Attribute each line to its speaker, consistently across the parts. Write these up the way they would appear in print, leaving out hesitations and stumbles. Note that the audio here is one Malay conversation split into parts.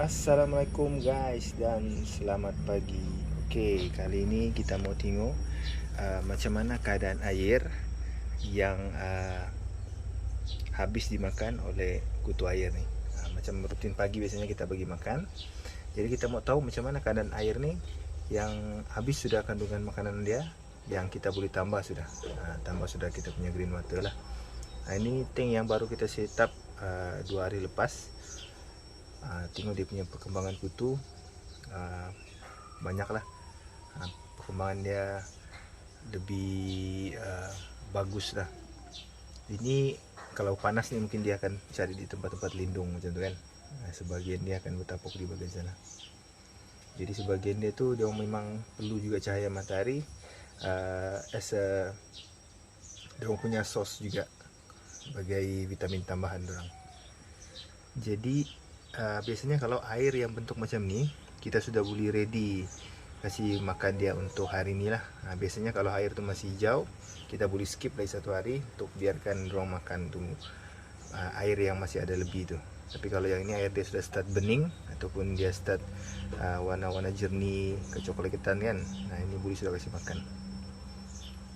Speaker 1: Assalamualaikum guys dan selamat pagi. Okey, kali ini kita mau tengok macam mana keadaan air yang habis dimakan oleh kutu air ni. Macam rutin pagi biasanya kita bagi makan. Jadi kita mau tahu macam mana keadaan air ni yang habis sudah kandungan makanan dia, yang kita boleh tambah sudah. Tambah sudah kita punya green water lah. Ini tank yang baru kita set up 2 hari lepas. Tengok dia punya perkembangan kutu, banyaklah perkembangan dia lebih bagus lah. Ini kalau panas ni mungkin dia akan cari di tempat-tempat lindung macam tu kan. Sebagian dia akan bertapuk di bagian sana. Jadi sebagian dia tu dia memang perlu juga cahaya matahari as a dia punya source juga sebagai vitamin tambahan dorang. Jadi biasanya kalau air yang bentuk macam ni kita sudah boleh ready kasih makan dia untuk hari ni lah. Biasanya kalau air tu masih hijau kita boleh skip lagi 1 hari untuk biarkan dorang makan tu air yang masih ada lebih tu. Tapi kalau yang ini air dia sudah start bening ataupun dia start warna-warna jernih kecoklatan kan, ini boleh sudah kasih makan.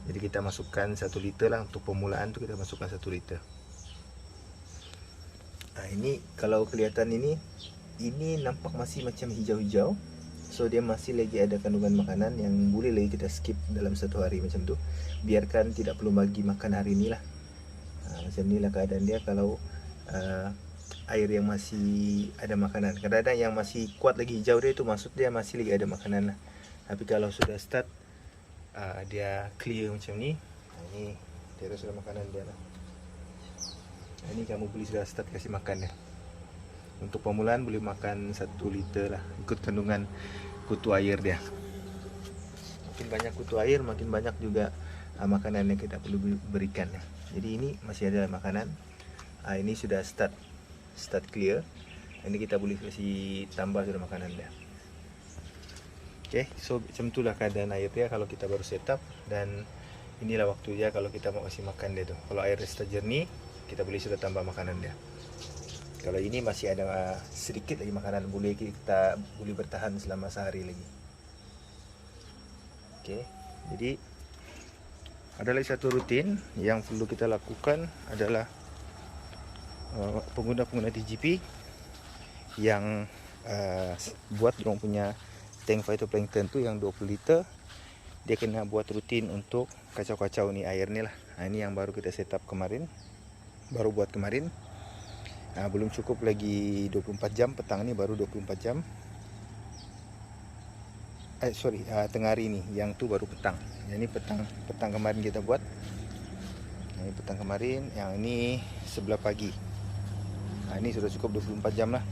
Speaker 1: Jadi kita masukkan 1 liter lah untuk permulaan tu, kita masukkan 1 liter. Ini kalau kelihatan ini nampak masih macam hijau-hijau. So dia masih lagi ada kandungan makanan yang boleh lagi kita skip dalam 1 hari macam tu. Biarkan tidak perlu bagi makan hari ni lah. Macam ni lah keadaan dia kalau air yang masih ada makanan. Kadang-kadang yang masih kuat lagi hijau dia tu maksud dia masih lagi ada makanan lah. Tapi kalau sudah start dia clear macam ni, ini dia sudah makanan dia lah. Ini kamu boleh sudah start kasih makan ya. Untuk permulaan boleh makan 1 liter lah, ikut kandungan kutu air dia. Makin banyak kutu air, makin banyak juga makanan yang kita perlu berikan ya. Jadi ini masih ada makanan. Ini sudah start clear. Ini kita boleh kasih tambah sudah makanan dia. Okay, so macam itulah keadaan air dia kalau kita baru set up. Dan inilah waktu dia kalau kita mau kasih makan dia tu. Kalau air sudah jernih, kita boleh sudah tambah makanan dia. Kalau ini masih ada sedikit lagi makanan, kita boleh bertahan selama sehari lagi. Okey, jadi ada lagi satu rutin yang perlu kita lakukan adalah pengguna-pengguna TGP yang buat dorong punya tank phytoplankton tu yang 20 liter, dia kena buat rutin untuk kacau-kacau ni air ni lah. Ini yang baru kita set up kemarin, baru buat kemarin. Belum cukup lagi 24 jam, petang ni baru 24 jam. Tengah hari ni, yang tu baru petang. Yang ni petang kemarin kita buat. Ini petang kemarin, yang ini sebelah pagi. Ini sudah cukup 24 jam lah.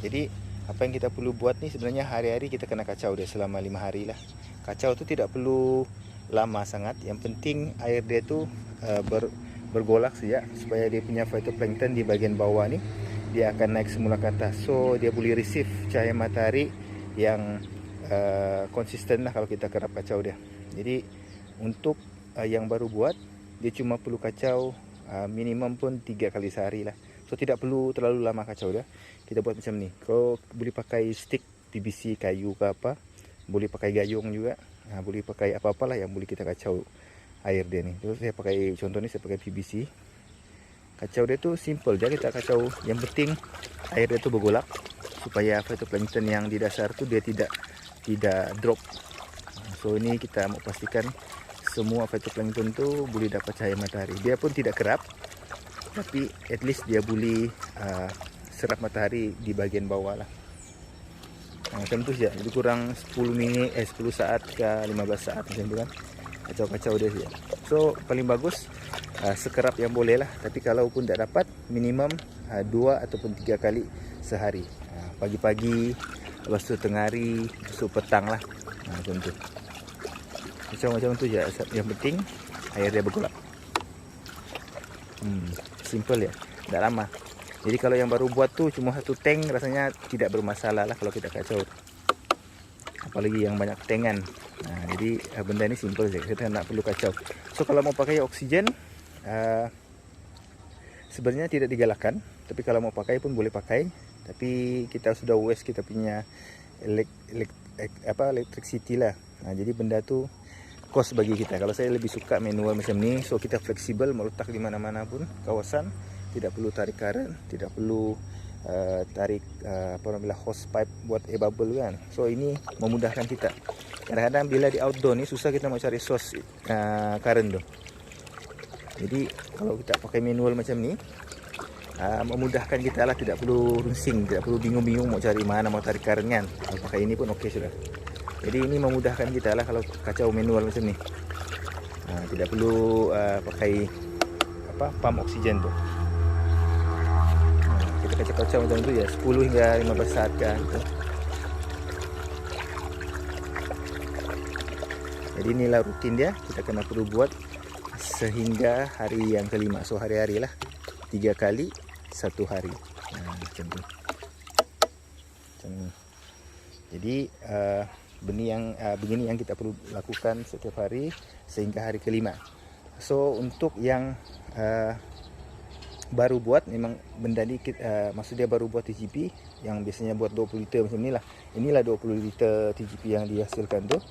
Speaker 1: Jadi apa yang kita perlu buat ni sebenarnya hari-hari kita kena kacau dia selama 5 hari lah. Kacau tu tidak perlu lama sangat. Yang penting air dia tu bergolak saja supaya dia punya phytoplankton di bagian bawah ni dia akan naik semula ke atas. So dia boleh receive cahaya matahari yang konsisten lah kalau kita kerap kacau dia. Jadi untuk yang baru buat, dia cuma perlu kacau minimum pun 3 kali sehari lah. So tidak perlu terlalu lama kacau dia. Kita buat macam ni. Kau boleh pakai stick PVC, kayu ke apa, boleh pakai gayung juga, boleh pakai apa-apalah yang boleh kita kacau air dia ni. Terus saya pakai, contoh ni saya pakai PVC. Kacau dia tu simple je, kita kacau. Yang penting air dia tu bergolak supaya phytoplankton yang di dasar tu dia tidak drop. So ini kita mau pastikan semua phytoplankton tu boleh dapat cahaya matahari. Dia pun tidak kerap, tapi at least dia boleh serap matahari di bagian bawah lah. Macam tu saja. Lebih kurang 10 minit, 10 saat ke 15 saat macam tu kan. Kacau-kacau dia saja. So paling bagus sekerap yang boleh lah. Tapi kalau pun tak dapat, minimum 2 ataupun 3 kali sehari. Pagi-pagi, lepas tu tengah hari, lepas tu petang lah. Macam tu. Macam tu je. Yang penting air dia bergolak. Simple ya. Tak lama. Jadi kalau yang baru buat tu cuma 1 tank, rasanya tidak bermasalah lah kalau kita kacau. Apalagi yang banyak tangan. Jadi benda ni simple saja, kita tak perlu kacau. So kalau mau pakai oksigen, sebenarnya tidak digalakkan, tapi kalau mau pakai pun boleh pakai. Tapi kita sudah waste kita punya electricity lah. Jadi benda tu cost bagi kita. Kalau saya lebih suka manual macam ni, so kita fleksibel meletak di mana-mana pun kawasan, tidak perlu tarik current, tidak perlu tarik hose pipe buat air bubble kan. So ini memudahkan kita. Kadang-kadang bila di outdoor ni susah kita mau cari source current tu. Jadi kalau kita pakai manual macam ni, memudahkan kita lah, tidak perlu runsing, tidak perlu bingung-bingung mau cari mana mau tarik current kan. Kalau pakai ini pun okey sudah. Jadi ini memudahkan kita lah kalau kacau manual macam ni. Tidak perlu pakai pump oksigen tu. Kita kacau-kacau macam tu ya, 10 hingga 15 saat kan. Jadi inilah rutin dia, kita kena perlu buat sehingga hari yang kelima. So hari-hari lah, 3 kali 1 hari. Macam tu. Macam ni. Jadi begini yang kita perlu lakukan setiap hari sehingga hari kelima. So untuk yang baru buat, memang benda ni maksudnya baru buat TGP yang biasanya buat 20 liter macam ni lah. Inilah 20 liter TGP yang dihasilkan tu.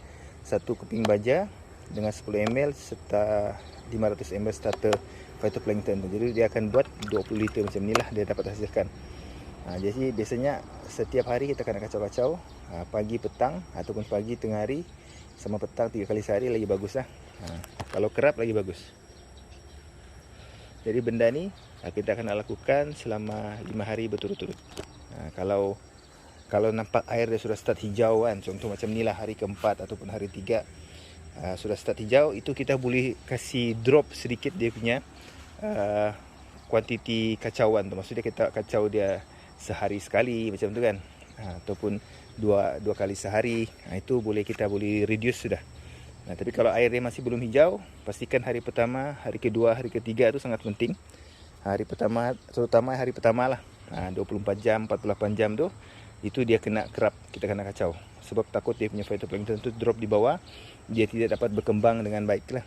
Speaker 1: Satu keping baja dengan 10 ml serta 500 ml starter phytoplankton tu. Jadi dia akan buat 20 liter macam ni lah dia dapat hasilkan. Jadi biasanya setiap hari kita kena kacau-kacau, pagi, petang ataupun pagi, tengah hari sama petang 3 kali sehari lagi bagus lah. Kalau kerap lagi bagus. Jadi benda ni kita akan lakukan selama 5 hari berturut-turut. Kalau nampak air dia sudah start hijau kan, contoh macam ni lah hari keempat ataupun hari 3 sudah start hijau, itu kita boleh kasih drop sedikit dia punya kuantiti kacauan tu. Maksudnya kita kacau dia sehari sekali macam tu kan, ataupun dua kali sehari. Itu kita boleh reduce sudah. Tapi kalau air dia masih belum hijau, pastikan hari pertama, hari kedua, hari ketiga itu sangat penting. Hari pertama, terutama hari pertama lah, 24 jam, 48 jam tu, itu dia kena kerap, kita kena kacau. Sebab takut dia punya phytoplankton tu drop di bawah, dia tidak dapat berkembang dengan baik lah.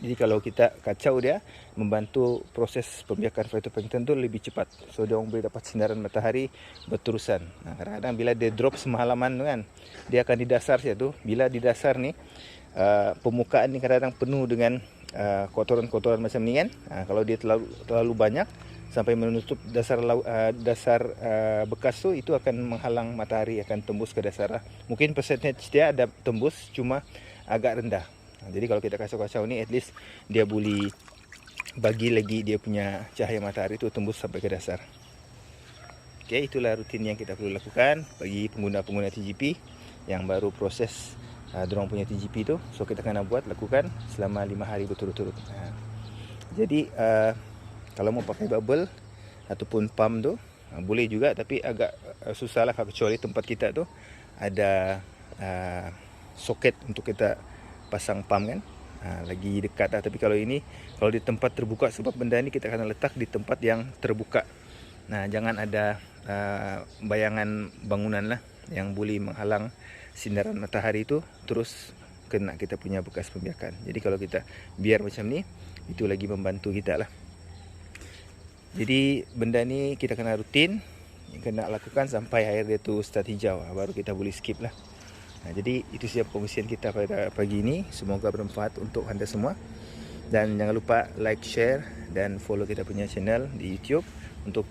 Speaker 1: Jadi kalau kita kacau dia, membantu proses pembiakan phytoplankton tu lebih cepat. So dia boleh dapat sinaran matahari berterusan. Kadang-kadang bila dia drop semalaman tu kan, dia akan di dasar saja tu. Bila di dasar ni, permukaan ni kadang-kadang penuh dengan kotoran-kotoran macam ni kan. Kalau dia terlalu banyak sampai menutup dasar bekas tu, itu akan menghalang matahari, akan tembus ke dasar. Mungkin percentage dia ada tembus, cuma agak rendah. Jadi kalau kita kacau-kacau ni, at least dia boleh bagi lagi dia punya cahaya matahari tu tembus sampai ke dasar. Okay, itulah rutin yang kita perlu lakukan bagi pengguna-pengguna TGP yang baru proses dorang punya TGP tu. So kita kena lakukan selama 5 hari berturut-turut. Jadi kalau mau pakai bubble ataupun pump tu boleh juga, tapi agak susah lah kecuali tempat kita tu ada soket untuk kita pasang pump kan, lagi dekat lah. Tapi kalau ini, kalau di tempat terbuka, sebab benda ni kita akan letak di tempat yang terbuka. Jangan ada bayangan bangunan lah yang boleh menghalang sinaran matahari itu, terus kena kita punya bekas pembiakan. Jadi kalau kita biar macam ni, itu lagi membantu kita lah. Jadi benda ni kita kena rutin, kena lakukan sampai air dia tu start hijau, baru kita boleh skip lah. Jadi itu saja pengungsian kita pada pagi ini. Semoga bermanfaat untuk anda semua. Dan jangan lupa like, share dan follow kita punya channel di YouTube untuk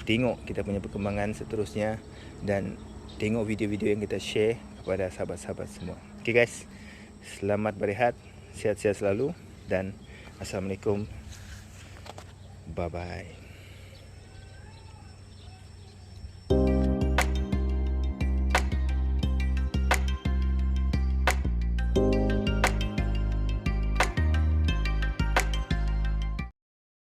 Speaker 1: tengok kita punya perkembangan seterusnya dan tengok video-video yang kita share kepada sahabat-sahabat semua. Okay guys, selamat berehat, sihat-sihat selalu dan Assalamualaikum. Bye-bye.